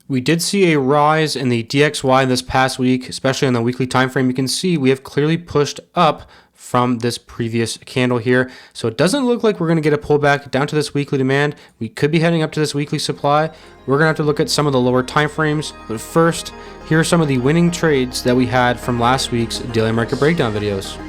We did see a rise in the DXY this past week, especially on the weekly time frame. You can see we have clearly pushed up from this previous candle here. So it doesn't look like we're going to get a pullback down to this weekly demand. We could be heading up to this weekly supply. We're going to have to look at some of the lower time frames. But first, here are some of the winning trades that we had from last week's daily market breakdown videos.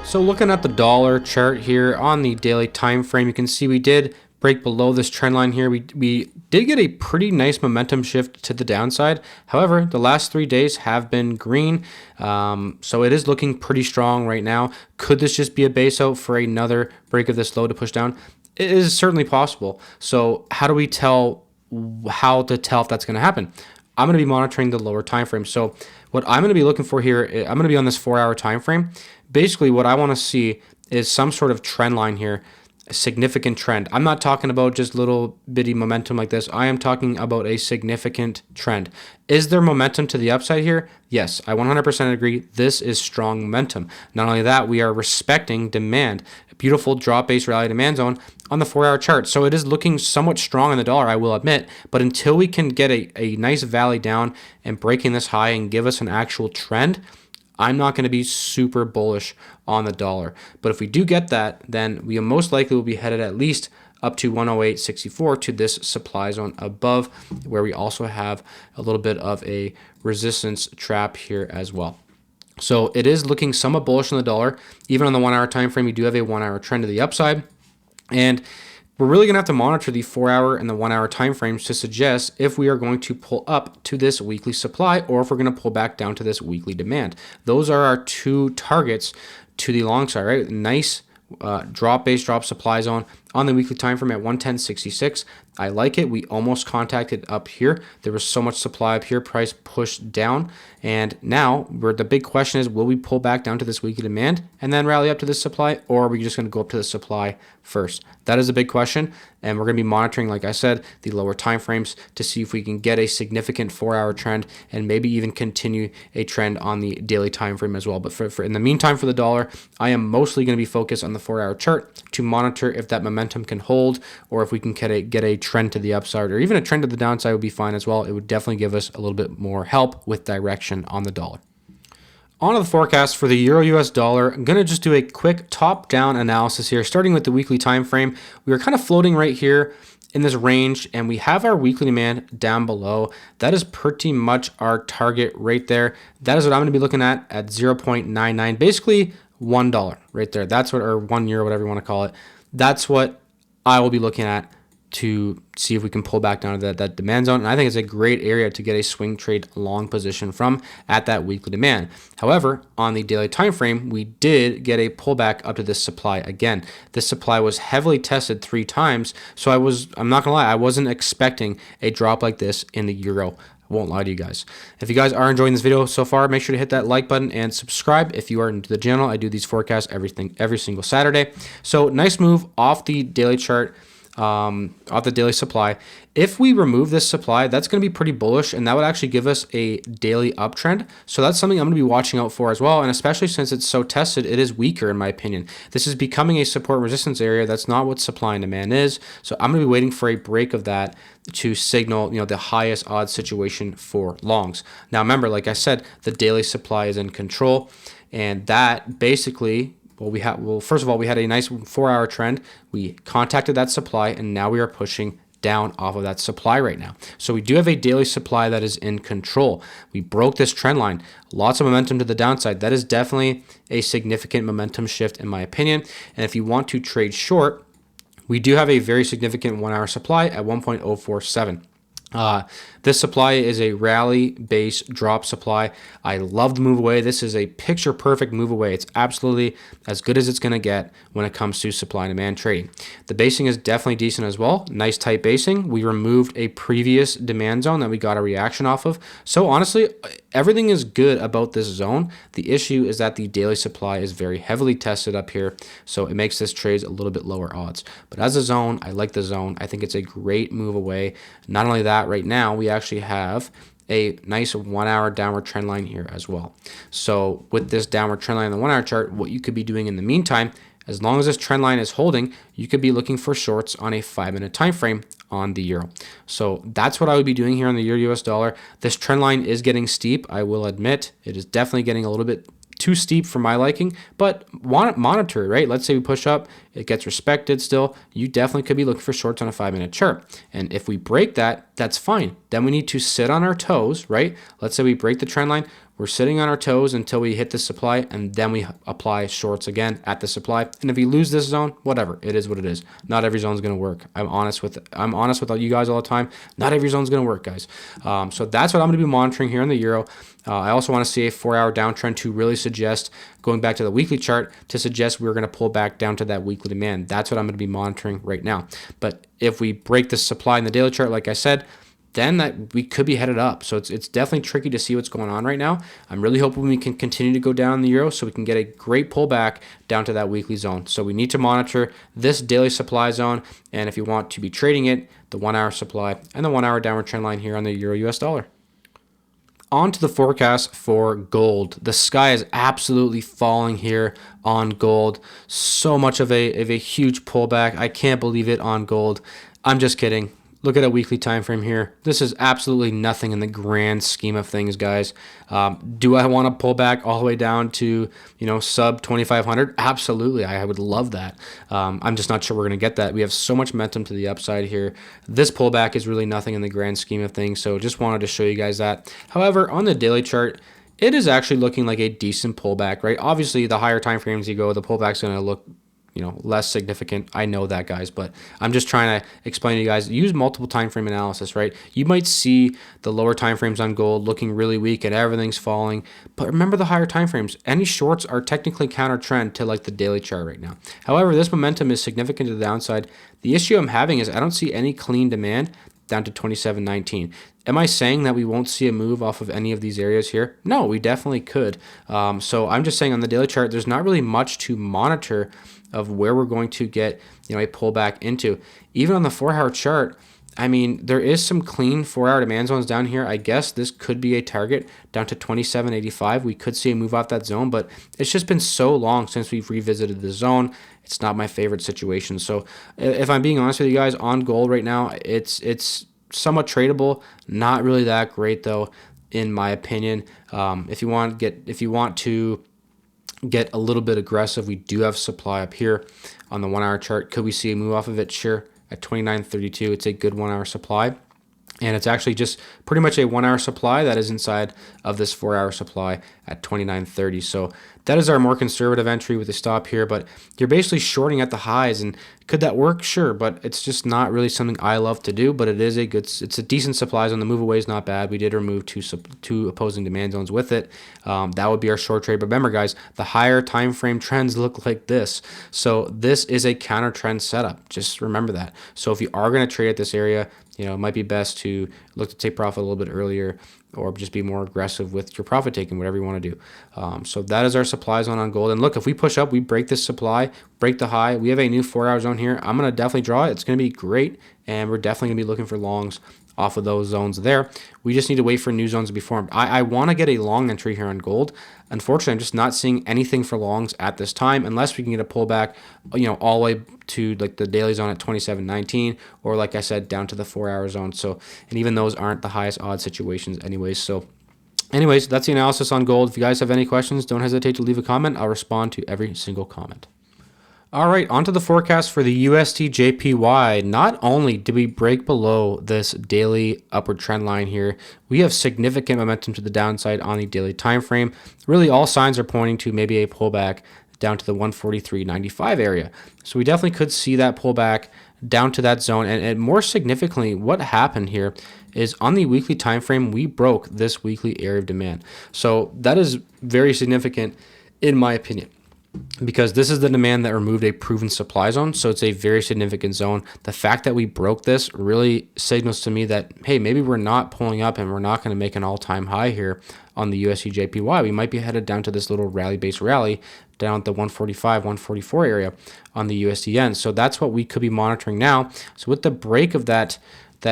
So looking at the dollar chart here on the daily time frame, you can see we did break below this trend line here. We did get a pretty nice momentum shift to the downside. However, the last 3 days have been green. So it is looking pretty strong right now. Could this just be a base out for another break of this low to push down? It is certainly possible. So how to tell if that's going to happen? I'm going to be monitoring the lower time frame. So what I'm going to be looking for here, I'm going to be on this 4-hour time frame. Basically, what I want to see is some sort of trend line here, a significant trend. I'm not talking about just little bitty momentum like this. I am talking about a significant trend. Is there momentum to the upside here? Yes, I 100% agree. This is strong momentum. Not only that, we are respecting demand. A beautiful drop-based rally demand zone on the 4-hour chart. So it is looking somewhat strong in the dollar, I will admit. But until we can get a nice valley down and breaking this high and give us an actual trend, I'm not going to be super bullish on the dollar. But if we do get that, then we most likely will be headed at least up to 108.64 to this supply zone above, where we also have a little bit of a resistance trap here as well. So it is looking somewhat bullish on the dollar. Even on the 1-hour time frame, we do have a 1-hour trend to the upside. And we're really going to have to monitor the 4-hour and the 1-hour time frames to suggest if we are going to pull up to this weekly supply or if we're going to pull back down to this weekly demand. Those are our two targets to the long side, right? Nice drop supply zone on the weekly time frame at 110.66. I like it. We almost contacted up here. There was so much supply up here, price pushed down, and now the big question is, will we pull back down to this weekly demand and then rally up to this supply, or are we just going to go up to the supply first? That is a big question, and we're going to be monitoring, like I said, the lower time frames to see if we can get a significant 4-hour trend and maybe even continue a trend on the daily time frame as well. But for in the meantime, for the dollar, I am mostly going to be focused on the 4-hour chart to monitor if that momentum can hold or if we can get a trend to the upside or even a trend to the downside would be fine as well. It would definitely give us a little bit more help with direction on the dollar. On to the forecast for the Euro US dollar. I'm going to just do a quick top-down analysis here, starting with the weekly time frame. We are kind of floating right here in this range, and we have our weekly demand down below. That is pretty much our target right there. That is what I'm going to be looking at 0.99, basically $1 right there. That's what, or €1, whatever you want to call it. That's what I will be looking at to see if we can pull back down to that demand zone. And I think it's a great area to get a swing trade long position from at that weekly demand. However, on the daily time frame, we did get a pullback up to this supply again. This supply was heavily tested 3 times. So I'm not gonna lie, I wasn't expecting a drop like this in the euro. I won't lie to you guys. If you guys are enjoying this video so far, make sure to hit that like button and subscribe if you are new to the channel. I do these forecasts every single Saturday. So nice move off the daily chart, off the daily supply. If we remove this supply, that's going to be pretty bullish, and that would actually give us a daily uptrend. So that's something I'm going to be watching out for as well. And especially since it's so tested, it is weaker in my opinion. This is becoming a support resistance area. That's not what supply and demand is. So I'm going to be waiting for a break of that to signal, the highest odds situation for longs. Now remember, like I said, the daily supply is in control, and that basically, first of all, we had a nice 4-hour trend. We contacted that supply, and now we are pushing down off of that supply right now. So we do have a daily supply that is in control. We broke this trend line. Lots of momentum to the downside. That is definitely a significant momentum shift in my opinion. And if you want to trade short, we do have a very significant 1-hour supply at 1.047. This supply is a rally-based drop supply. I love the move away. This is a picture-perfect move away. It's absolutely as good as it's going to get when it comes to supply and demand trading. The basing is definitely decent as well. Nice tight basing. We removed a previous demand zone that we got a reaction off of. So honestly, everything is good about this zone. The issue is that the daily supply is very heavily tested up here, so it makes this trade a little bit lower odds. But as a zone, I like the zone. I think it's a great move away. Not only that, right now we actually have a nice 1-hour downward trend line here as well. So with this downward trend line on the 1-hour chart, what you could be doing in the meantime, As long as this trend line is holding, you could be looking for shorts on a 5-minute time frame on the euro. So that's what I would be doing here on the euro US dollar. This trend line is getting steep, I will admit. It is definitely getting a little bit too steep for my liking, but monitor, right? Let's say we push up, it gets respected still. You definitely could be looking for shorts on a 5-minute chart. And if we break that, that's fine. Then we need to sit on our toes, right? Let's say we break the trend line. We're sitting on our toes until we hit the supply, and then we apply shorts again at the supply. And if we lose this zone, whatever, it is what it is. Not every zone is going to work. I'm honest with you guys all the time. Not every zone is going to work, guys. So that's what I'm going to be monitoring here in the euro. I also want to see a 4-hour downtrend to really suggest, going back to the weekly chart, to suggest we're going to pull back down to that weekly demand. That's what I'm going to be monitoring right now. But if we break the supply in the daily chart, like I said, then that we could be headed up. So it's definitely tricky to see what's going on right now. I'm really hoping we can continue to go down in the euro so we can get a great pullback down to that weekly zone. So we need to monitor this daily supply zone, and if you want to be trading it, the 1-hour supply and the 1-hour downward trend line here on the euro US dollar. On to the forecast for gold. The sky is absolutely falling here on gold. So much of a huge pullback. I can't believe it on gold. I'm just kidding. Look at a weekly time frame here. This is absolutely nothing in the grand scheme of things, guys. Do I want to pull back all the way down to, sub 2,500? Absolutely, I would love that. I'm just not sure we're going to get that. We have so much momentum to the upside here. This pullback is really nothing in the grand scheme of things, so just wanted to show you guys that. However, on the daily chart, it is actually looking like a decent pullback, right? Obviously, the higher time frames you go, the pullback's going to look less significant. I know that, guys, but I'm just trying to explain to you guys, use multiple time frame analysis, right? You might see the lower time frames on gold looking really weak and everything's falling, but remember the higher time frames. Any shorts are technically counter trend to like the daily chart right now. However, this momentum is significant to the downside. The issue I'm having is I don't see any clean demand down to 27.19. Am I saying that we won't see a move off of any of these areas here? No, we definitely could. So I'm just saying on the daily chart, there's not really much to monitor of where we're going to get a pullback into. Even on the 4-hour chart, I mean, there is some clean 4-hour demand zones down here. I guess this could be a target down to 27.85. We could see a move off that zone, but it's just been so long since we've revisited the zone. It's not my favorite situation. So if I'm being honest with you guys, on gold right now, it's somewhat tradable. Not really that great though, in my opinion. If you want to get a little bit aggressive, we do have supply up here on the 1-hour chart. Could we see a move off of it? Sure. At 29.32, it's a good 1-hour supply. And it's actually just pretty much a 1-hour supply that is inside of this 4-hour supply at 29.30. So that is our more conservative entry with a stop here, but you're basically shorting at the highs. And could that work? Sure, but it's just not really something I love to do, but it's a decent supply zone. The move away is not bad. We did remove two opposing demand zones with it. That would be our short trade. But remember, guys, the higher time frame trends look like this. So this is a counter trend setup. Just remember that. So if you are going to trade at this area, it might be best to look to take profit a little bit earlier, or just be more aggressive with your profit taking, whatever you want to do. So that is our supply zone on gold. And look, if we push up, we break this supply, break the high, we have a new 4-hour zone here. I'm going to definitely draw it. It's going to be great, and we're definitely going to be looking for longs off of those zones there. We just need to wait for new zones to be formed. I want to get a long entry here on gold. Unfortunately, I'm just not seeing anything for longs at this time, unless we can get a pullback, all the way to like the daily zone at 27.19, or like I said, down to the 4-hour zone. So, and even those aren't the highest odd situations anyways. So anyways, that's the analysis on gold. If you guys have any questions, don't hesitate to leave a comment. I'll respond to every single comment. All right, onto the forecast for the USDJPY. Not only did we break below this daily upward trend line here, we have significant momentum to the downside on the daily time frame. Really, all signs are pointing to maybe a pullback down to the 143.95 area. So we definitely could see that pullback down to that zone. And more significantly, what happened here is on the weekly time frame, we broke this weekly area of demand. So that is very significant in my opinion, because this is the demand that removed a proven supply zone. So it's a very significant zone. The fact that we broke this really signals to me that, hey, maybe we're not pulling up and we're not going to make an all-time high here on the USDJPY. We might be headed down to this little rally-based rally down at the 145, 144 area on the USDN. So that's what we could be monitoring now. So with the break of that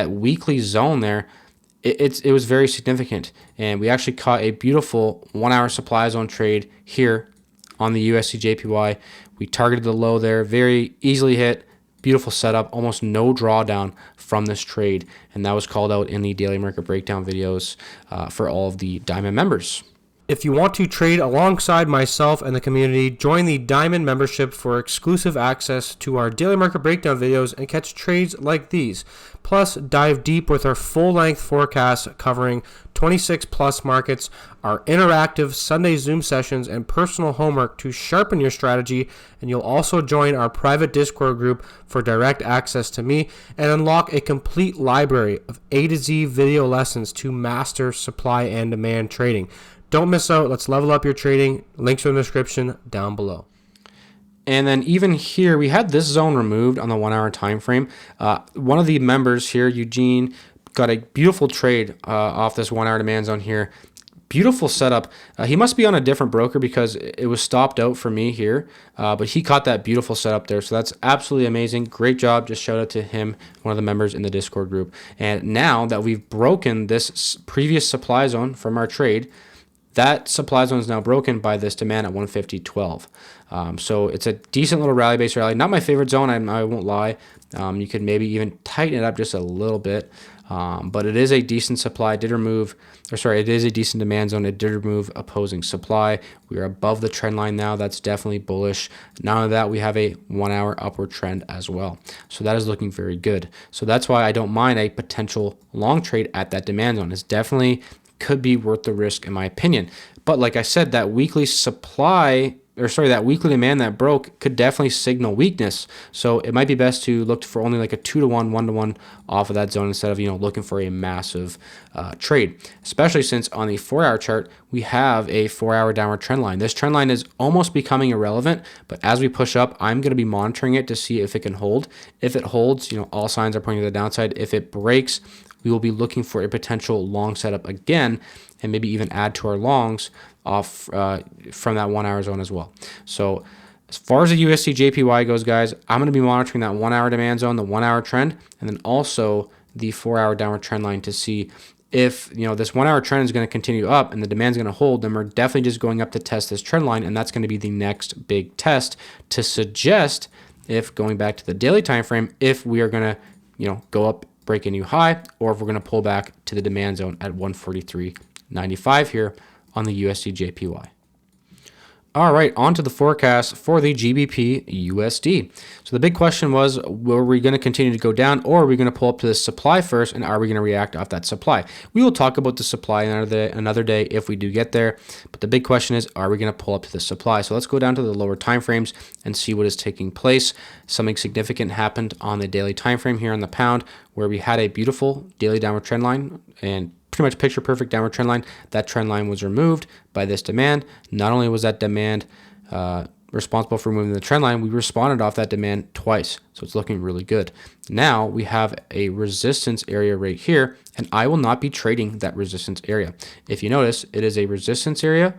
weekly zone there, it was very significant. And we actually caught a beautiful 1-hour supply zone trade here on the USDJPY. We targeted the low there, very easily hit. Beautiful setup, almost no drawdown from this trade, and that was called out in the daily market breakdown videos for all of the Diamond members. If you want to trade alongside myself and the community, join the Diamond membership for exclusive access to our daily market breakdown videos and catch trades like these. Plus, dive deep with our full-length forecast covering 26 plus markets, our interactive Sunday Zoom sessions, and personal homework to sharpen your strategy. And you'll also join our private Discord group for direct access to me and unlock a complete library of A to Z video lessons to master supply and demand trading. Don't miss out. Let's level up your trading. Links in the description down below. And then even here, we had this zone removed on the 1 hour time frame. One of the members here, Eugene, got a beautiful trade off this 1 hour demand zone here. Beautiful setup. He must be on a different broker because it was stopped out for me here, but he caught that beautiful setup there. So that's absolutely amazing. Great job. Just shout out to him, one of the members in the Discord group. And now that we've broken this previous supply zone from our trade, that supply zone is now broken by this demand at 150.12. So it's a decent little rally-based rally. Not my favorite zone, I won't lie. You could maybe even tighten it up just a little bit. But it is a decent supply. It is a decent demand zone. It did remove opposing supply. We are above the trend line now. That's definitely bullish. Not only that, we have a 1 hour upward trend as well. So that is looking very good. So that's why I don't mind a potential long trade at that demand zone. It's definitely could be worth the risk in my opinion. But like I said, that weekly demand that broke could definitely signal weakness. So it might be best to look for only like a 2-to-1, 1-to-1 off of that zone instead of looking for a massive trade. Especially since on the 4 hour chart we have a 4 hour downward trend line. This trend line is almost becoming irrelevant, but as we push up, I'm going to be monitoring it to see if it can hold. If it holds, all signs are pointing to the downside. If it breaks, we will be looking for a potential long setup again, and maybe even add to our longs off from that 1 hour zone as well. So as far as the USDJPY goes, guys, I'm going to be monitoring that 1 hour demand zone, the 1 hour trend, and then also the 4 hour downward trend line to see if this 1 hour trend is going to continue up and the demand is going to hold. Then we're definitely just going up to test this trend line, and that's going to be the next big test to suggest, if going back to the daily time frame, if we are going to go up, break a new high, or if we're going to pull back to the demand zone at 143.95 here on the USDJPY. All right, on to the forecast for the GBPUSD. So the big question was, were we going to continue to go down, or are we going to pull up to the supply first, and are we going to react off that supply? We will talk about the supply another day if we do get there, but the big question is, are we going to pull up to the supply? So let's go down to the lower time frames and see what is taking place. Something significant happened on the daily time frame here on the pound, where we had a beautiful daily downward trend line and pretty much picture perfect downward trend line. That trend line was removed by this demand. Not only was that demand responsible for removing the trend line, we responded off that demand twice. So it's looking really good. Now we have a resistance area right here, and I will not be trading that resistance area. If you notice, it is a resistance area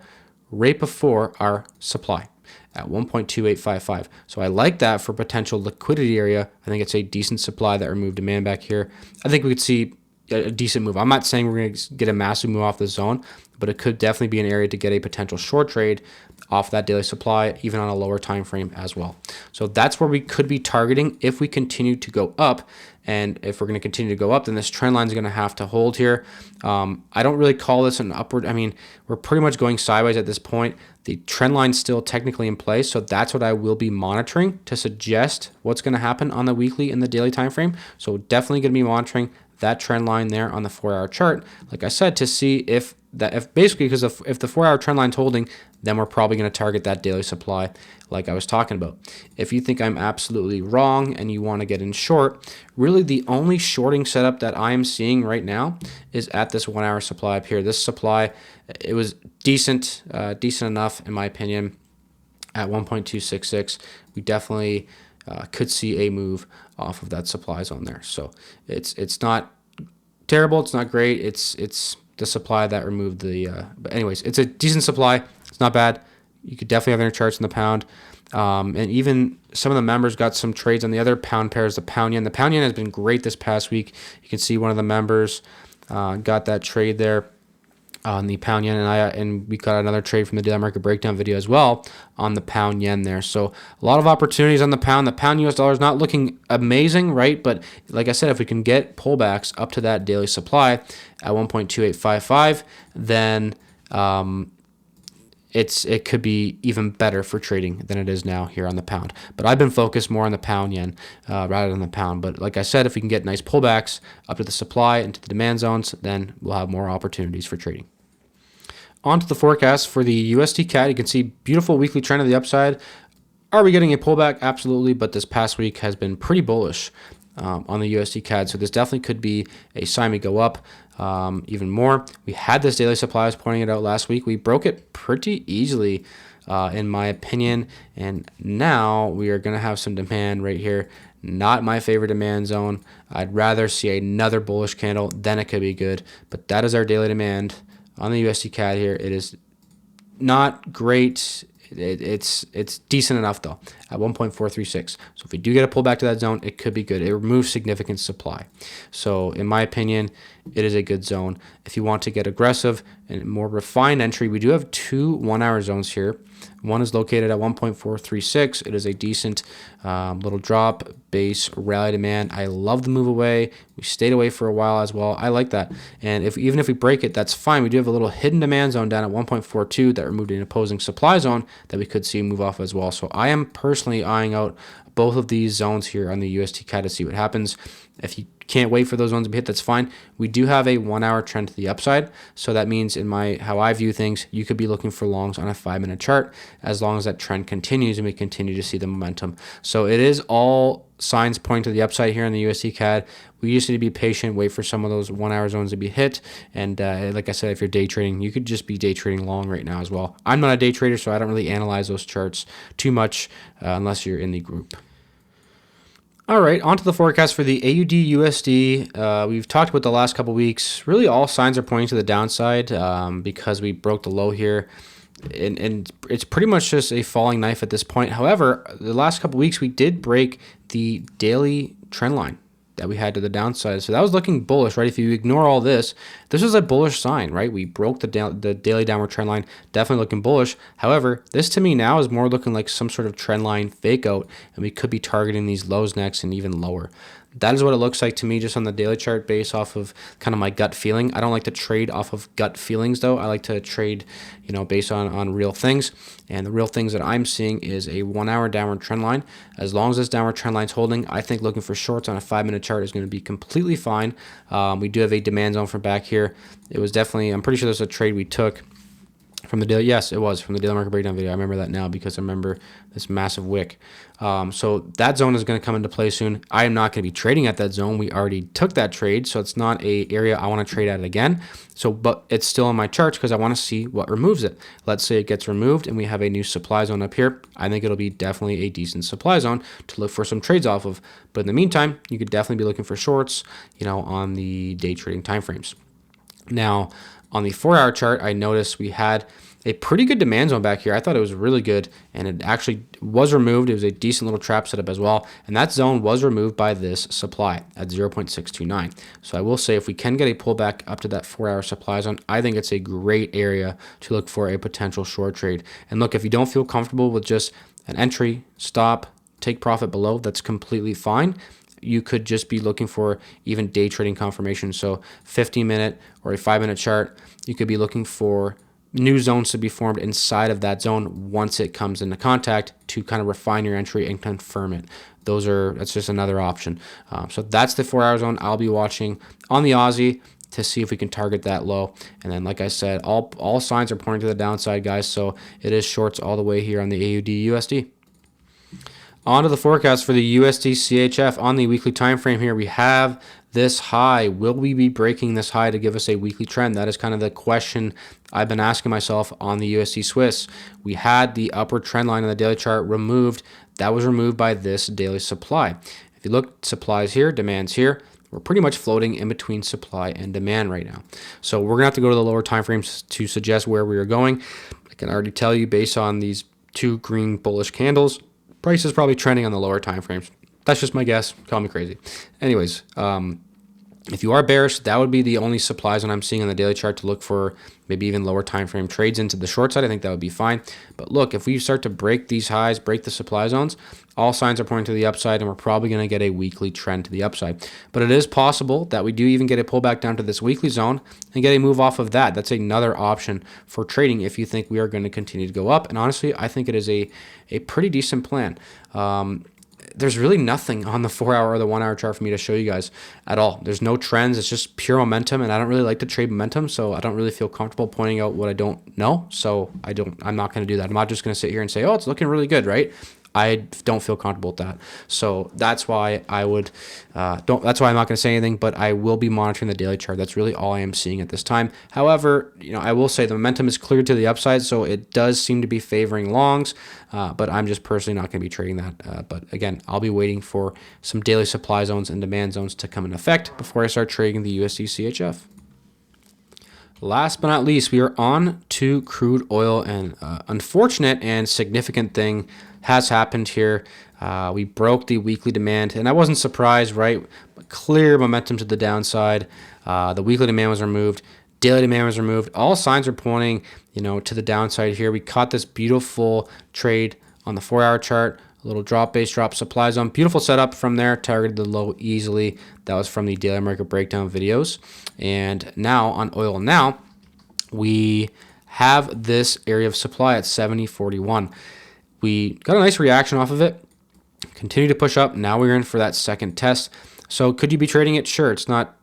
right before our supply at 1.2855. So I like that for potential liquidity area. I think it's a decent supply that removed demand back here. I think we could see a decent move. I'm not saying we're going to get a massive move off the zone, but it could definitely be an area to get a potential short trade off that daily supply, even on a lower time frame as well. So that's where we could be targeting if we continue to go up. And if we're going to continue to go up, then this trend line is going to have to hold here. I don't really call this an upward. I mean, we're pretty much going sideways at this point. The trend line's still technically in place, so that's what I will be monitoring to suggest what's going to happen on the weekly and the daily time frame. So definitely going to be monitoring that trend line there on the 4 hour chart, like I said, to see if basically, because if the 4 hour trend line's holding, then we're probably going to target that daily supply like I was talking about. If you think I'm absolutely wrong and you want to get in short, really the only shorting setup that I'm seeing right now is at this 1 hour supply up here. This supply, it was decent enough in my opinion at 1.266. We definitely could see a move off of that supply zone there. So it's not terrible, it's not great, it's the supply that removed the but anyways, it's a decent supply. It's not bad. You could definitely have inner charts in the pound, and even some of the members got some trades on the other pound pairs. The pound yen has been great this past week. You can see one of the members got that trade there on the pound yen, and we got another trade from the daily market breakdown video as well on the pound yen there. So a lot of opportunities on the pound. The pound US dollar is not looking amazing, right? But like I said, if we can get pullbacks up to that daily supply at 1.2855, then it could be even better for trading than it is now here on the pound. But I've been focused more on the pound yen rather than the pound. But like I said, if we can get nice pullbacks up to the supply and to the demand zones, then we'll have more opportunities for trading. On to the forecast for the USDCAD. You can see beautiful weekly trend to the upside. Are we getting a pullback? Absolutely, but this past week has been pretty bullish on the USDCAD, so this definitely could be a sign we go up even more. We had this daily supply, I was pointing it out last week. We broke it pretty easily, in my opinion, and now we are going to have some demand right here. Not my favorite demand zone. I'd rather see another bullish candle, then it could be good, but that is our daily demand on the USDCAD here. It is not great. It's decent enough though at 1.436. So if we do get a pullback to that zone, it could be good. It removes significant supply. So in my opinion, it is a good zone. If you want to get aggressive and more refined entry, we do have two 1 hour zones here. One is located at 1.436. It is a decent little drop, base, rally demand. I love the move away. We stayed away for a while as well. I like that. And even if we break it, that's fine. We do have a little hidden demand zone down at 1.42 that removed an opposing supply zone that we could see move off as well. So I am personally eyeing out both of these zones here on the USDCAD to see what happens. If you can't wait for those ones to be hit, that's fine. We do have a 1 hour trend to the upside, so that means in how I view things, you could be looking for longs on a 5-minute chart as long as that trend continues and we continue to see the momentum. So it is all signs pointing to the upside here in the USDCAD. We just need to be patient, wait for some of those 1 hour zones to be hit. And like I said, if you're day trading, you could just be day trading long right now as well. I'm not a day trader, so I don't really analyze those charts too much unless you're in the group. All right, on to the forecast for the AUDUSD. We've talked about the last couple weeks. Really, all signs are pointing to the downside because we broke the low here. And it's pretty much just a falling knife at this point. However, the last couple weeks, we did break the daily trend line that we had to the downside. So that was looking bullish, right? If you ignore all this, this is a bullish sign, right? We broke the daily downward trend line, definitely looking bullish. However, this to me now is more looking like some sort of trend line fake out, and we could be targeting these lows next and even lower. That is what it looks like to me just on the daily chart based off of kind of my gut feeling. I don't like to trade off of gut feelings though. I like to trade, based on real things. And the real things that I'm seeing is a 1 hour downward trend line. As long as this downward trend line's holding, I think looking for shorts on a 5-minute chart is going to be completely fine. We do have a demand zone from back here. It was definitely, I'm pretty sure there's a trade we took from the daily, yes, it was from the daily market breakdown video. I remember that now because I remember this massive wick. So that zone is going to come into play soon. I am not going to be trading at that zone. We already took that trade, so it's not a area I want to trade at again. So, but it's still on my charts because I want to see what removes it. Let's say it gets removed and we have a new supply zone up here. I think it'll be definitely a decent supply zone to look for some trades off of. But in the meantime, you could definitely be looking for shorts, on the day trading timeframes. Now, on the 4-hour chart, I noticed we had a pretty good demand zone back here. I thought it was really good, and it actually was removed. It was a decent little trap setup as well, and that zone was removed by this supply at 0.629. So I will say if we can get a pullback up to that 4-hour supply zone, I think it's a great area to look for a potential short trade. And look, if you don't feel comfortable with just an entry, stop, take profit below, that's completely fine. You could just be looking for even day trading confirmation. So 15-minute or a 5-minute chart, you could be looking for new zones to be formed inside of that zone once it comes into contact to kind of refine your entry and confirm it. That's just another option. So that's the 4-hour zone I'll be watching on the Aussie to see if we can target that low. And then, like I said, all signs are pointing to the downside, guys. So it is shorts all the way here on the AUDUSD. On to the forecast for the USDCHF on the weekly time frame here. We have this high. Will we be breaking this high to give us a weekly trend? That is kind of the question I've been asking myself on the USD Swiss. We had the upward trend line on the daily chart removed. That was removed by this daily supply. If you look, supplies here, demands here. We're pretty much floating in between supply and demand right now. So we're going to have to go to the lower time frames to suggest where we are going. I can already tell you based on these two green bullish candles, price is probably trending on the lower time frames. That's just my guess. Call me crazy. Anyways, If you are bearish, that would be the only supply zone I'm seeing on the daily chart to look for maybe even lower time frame trades into the short side. I think that would be fine. But look, if we start to break these highs, break the supply zones, all signs are pointing to the upside, and we're probably going to get a weekly trend to the upside. But it is possible that we do even get a pullback down to this weekly zone and get a move off of that. That's another option for trading if you think we are going to continue to go up. And honestly, I think it is a pretty decent plan. There's really nothing on the 4-hour or the 1-hour chart for me to show you guys at all. There's no trends. It's just pure momentum, and I don't really like to trade momentum, so I don't really feel comfortable pointing out what I don't know. So I'm not going to do that. I'm not just going to sit here and say, oh, it's looking really good, right? I don't feel comfortable with that. So that's why I would that's why I'm not going to say anything, but I will be monitoring the daily chart. That's really all I am seeing at this time. However, I will say the momentum is clear to the upside, so it does seem to be favoring longs, but I'm just personally not going to be trading that. But again, I'll be waiting for some daily supply zones and demand zones to come in effect before I start trading the USDCHF. Last but not least, we are on to crude oil, and unfortunate and significant thing has happened here. We broke the weekly demand, and I wasn't surprised, right? Clear momentum to the downside. The weekly demand was removed. Daily demand was removed. All signs are pointing, to the downside here. We caught this beautiful trade on the 4-hour chart. A little drop, base drop, supply zone. Beautiful setup from there. Targeted the low easily. That was from the daily market breakdown videos. And now on oil now, we have this area of supply at 70.41. We got a nice reaction off of it. Continue to push up. Now we're in for that second test. So could you be trading it? Sure. It's not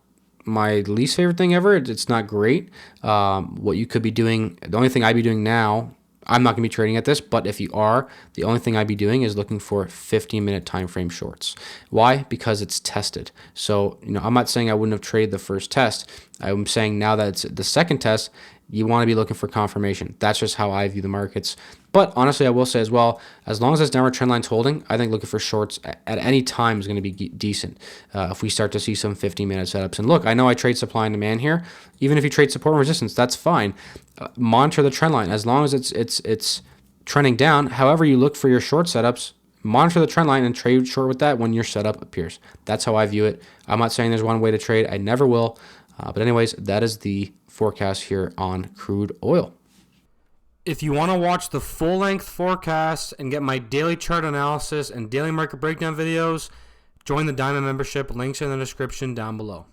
my least favorite thing ever. It's not great. What you could be doing, the only thing I'd be doing now, I'm not going to be trading at this, but if you are, the only thing I'd be doing is looking for 15-minute time frame shorts. Why? Because it's tested. So, I'm not saying I wouldn't have traded the first test. I'm saying now that it's the second test, you want to be looking for confirmation. That's just how I view the markets. But honestly, I will say as well, as long as this downward trend line's holding, I think looking for shorts at any time is going to be decent. If we start to see some 15-minute setups. And look, I know I trade supply and demand here. Even if you trade support and resistance, that's fine. Monitor the trend line. As long as it's trending down, however you look for your short setups, monitor the trend line and trade short with that when your setup appears. That's how I view it. I'm not saying there's one way to trade. I never will. But anyways, that is the forecast here on crude oil. If you want to watch the full-length forecast and get my daily chart analysis and daily market breakdown videos, join the Diamond membership. Links in the description down below.